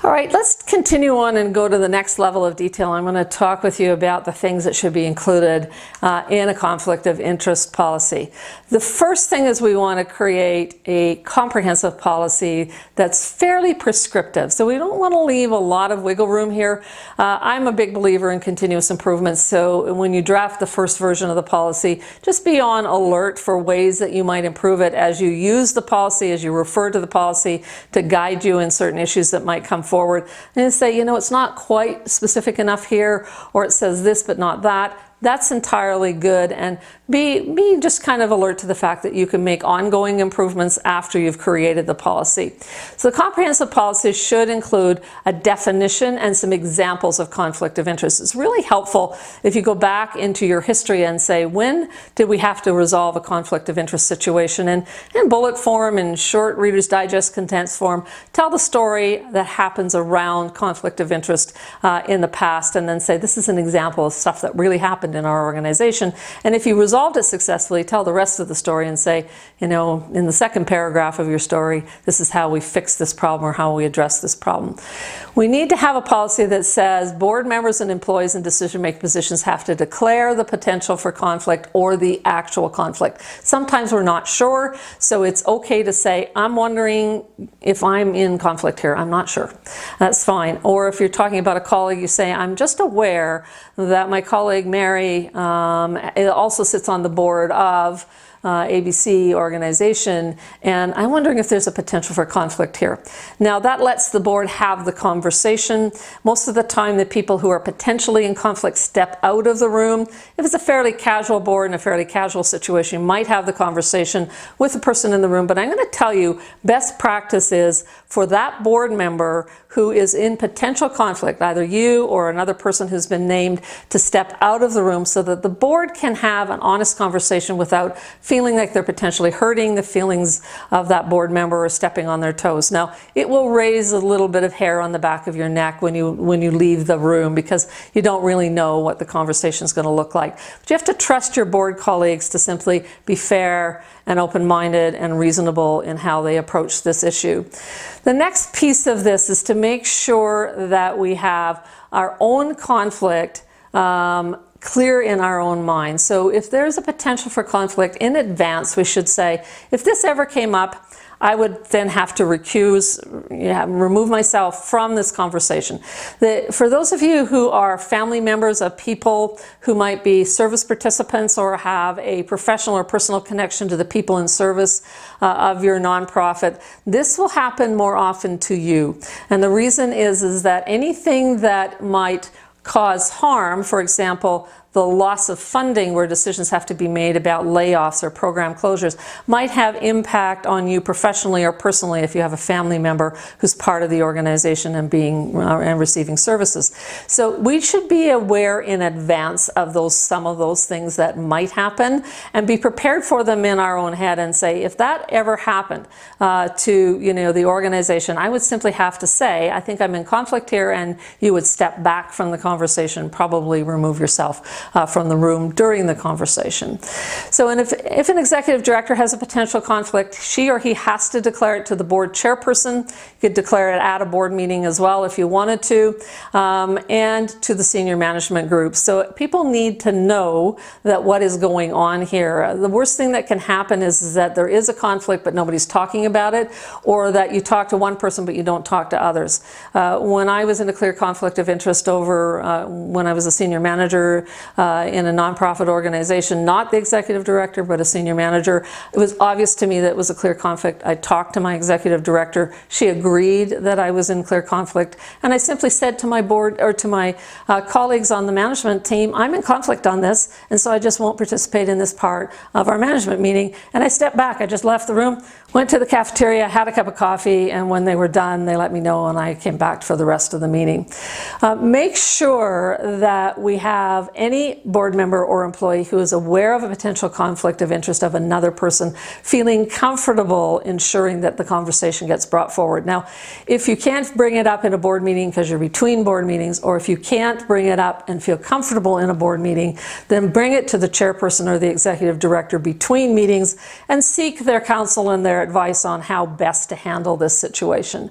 All right, let's continue on and go to the next level of detail. I'm going to talk with you about the things that should be included in a conflict of interest policy. The first thing is we want to create a comprehensive policy that's fairly prescriptive. So we don't want to leave a lot of wiggle room here. I'm a big believer in continuous improvement. So when you draft the first version of the policy, just be on alert for ways that you might improve it as you use the policy, as you refer to the policy to guide you in certain issues that might come forward, and say, you know, it's not quite specific enough here, or it says this but not that. That's entirely good, and be just kind of alert to the fact that you can make ongoing improvements after you've created the policy. So the comprehensive policy should include a definition and some examples of conflict of interest. It's really helpful if you go back into your history and say, when did we have to resolve a conflict of interest situation? And in bullet form, in short Reader's Digest condensed form, tell the story that happens around conflict of interest in the past, and then say, this is an example of stuff that really happened in our organization. And if you resolved it successfully, tell the rest of the story and say, you know, in the second paragraph of your story, this is how we fix this problem or how we address this problem. We need to have a policy that says board members and employees in decision-making positions have to declare the potential for conflict or the actual conflict. Sometimes we're not sure, so it's okay to say, I'm wondering if I'm in conflict here. I'm not sure. That's fine. Or if you're talking about a colleague, you say, I'm just aware that my colleague Mary also sits on the board of ABC organization, and I'm wondering if there's a potential for conflict here. Now that lets the board have the conversation. Most of the time the people who are potentially in conflict step out of the room. If it's a fairly casual board and a fairly casual situation, you might have the conversation with the person in the room, but I'm going to tell you best practice is for that board member who is in potential conflict, either you or another person who's been named, to step out of the room so that the board can have an honest conversation without feeling like they're potentially hurting the feelings of that board member or stepping on their toes. Now, it will raise a little bit of hair on the back of your neck when you leave the room because you don't really know what the conversation is going to look like. But you have to trust your board colleagues to simply be fair and open-minded and reasonable in how they approach this issue. The next piece of this is to make sure that we have our own conflict clear in our own mind. So if there's a potential for conflict in advance, we should say, if this ever came up, I would then have to remove myself from this conversation. For those of you who are family members of people who might be service participants or have a professional or personal connection to the people in service of your nonprofit, this will happen more often to you. And the reason is that anything that might cause harm, for example, the loss of funding where decisions have to be made about layoffs or program closures, might have impact on you professionally or personally if you have a family member who's part of the organization and receiving services. So we should be aware in advance of some of those things that might happen and be prepared for them in our own head and say, if that ever happened to the organization, I would simply have to say, I think I'm in conflict here, and you would step back from the conversation, probably remove yourself from the room during the conversation. So, and if an executive director has a potential conflict, she or he has to declare it to the board chairperson. You could declare it at a board meeting as well if you wanted to, and to the senior management group. So people need to know that what is going on here. The worst thing that can happen is that there is a conflict but nobody's talking about it, or that you talk to one person but you don't talk to others. When I was in a clear conflict of interest over when I was a senior manager in a nonprofit organization, not the executive director, but a senior manager, it was obvious to me that it was a clear conflict. I talked to my executive director. She agreed that I was in clear conflict. And I simply said to my board, or to my colleagues on the management team, I'm in conflict on this, and so I just won't participate in this part of our management meeting. And I stepped back. I just left the room, went to the cafeteria, had a cup of coffee, and when they were done, they let me know, and I came back for the rest of the meeting. Make sure that we have any any board member or employee who is aware of a potential conflict of interest of another person feeling comfortable ensuring that the conversation gets brought forward. Now, if you can't bring it up in a board meeting because you're between board meetings, or if you can't bring it up and feel comfortable in a board meeting, then bring it to the chairperson or the executive director between meetings and seek their counsel and their advice on how best to handle this situation.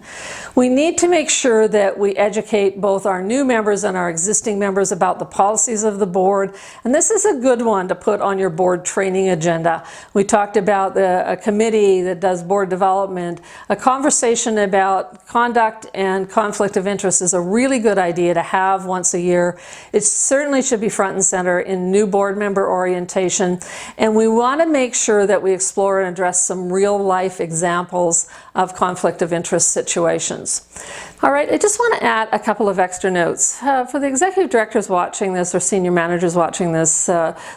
We need to make sure that we educate both our new members and our existing members about the policies of the board, and this is a good one to put on your board training agenda. We talked about a committee that does board development. A conversation about conduct and conflict of interest is a really good idea to have once a year. It certainly should be front and center in new board member orientation, and we want to make sure that we explore and address some real life examples of conflict of interest situations. All right, I just want to add a couple of extra notes. For the executive directors watching this or senior managers watching this,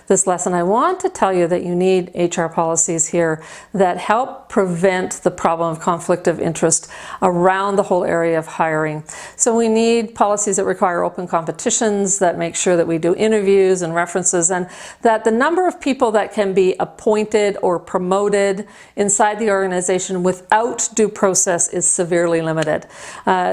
this lesson, I want to tell you that you need HR policies here that help prevent the problem of conflict of interest around the whole area of hiring. So we need policies that require open competitions, that make sure that we do interviews and references, and that the number of people that can be appointed or promoted inside the organization without due process is severely limited.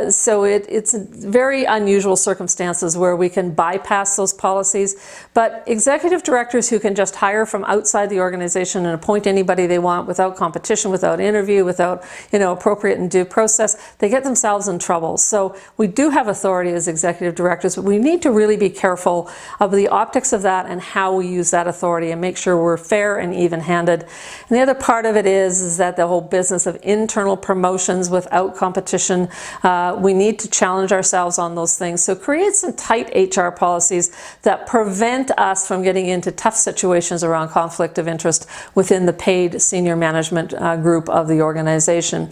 So it's very unusual circumstances where we can bypass those policies, but executive directors who can just hire from outside the organization and appoint anybody they want without competition, without interview, without appropriate and due process, they get themselves in trouble. So we do have authority as executive directors, but we need to really be careful of the optics of that and how we use that authority and make sure we're fair and even-handed. And the other part of it is that the whole business of internal promotions without competition, we need to challenge ourselves on those things. So create some tight HR policies that prevent us from getting into tough situations around conflict of interest within the paid senior management group of the organization.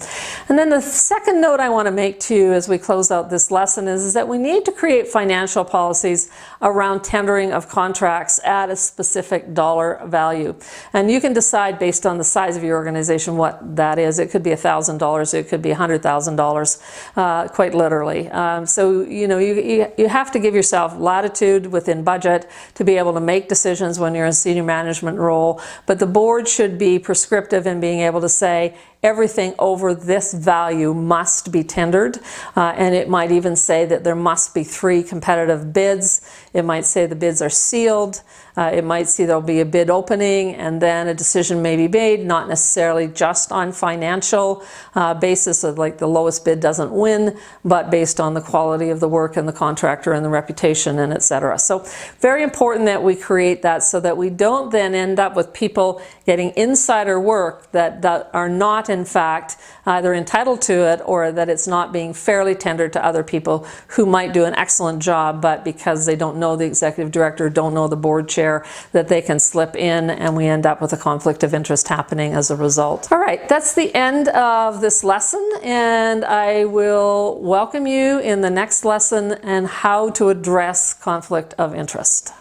And then the second note I want to make to you as we close out this lesson is that we need to create financial policies around tendering of contracts at a specific dollar value. And you can decide based on the size of your organization what that is. It could be $1,000, it could be $100,000, quite literally. So you have to give yourself latitude within budget to be able to make decisions when you're in a senior management role, but the board should be prescriptive in being able to say everything over this value must be tendered, and it might even say that there must be 3 competitive bids. It might say the bids are sealed. It might say there'll be a bid opening and then a decision may be made, not necessarily just on financial basis of like the lowest bid doesn't win, but based on the quality of the work and the contractor and the reputation and etc. So very important that we create that so that we don't then end up with people getting insider work that are not in fact either entitled to it or that it's not being fairly tendered to other people who might do an excellent job, but because they don't know the executive director, don't know the board chair, that they can slip in and we end up with a conflict of interest happening as a result. All right, that's the end of this lesson, and I will welcome you in the next lesson on how to address conflict of interest.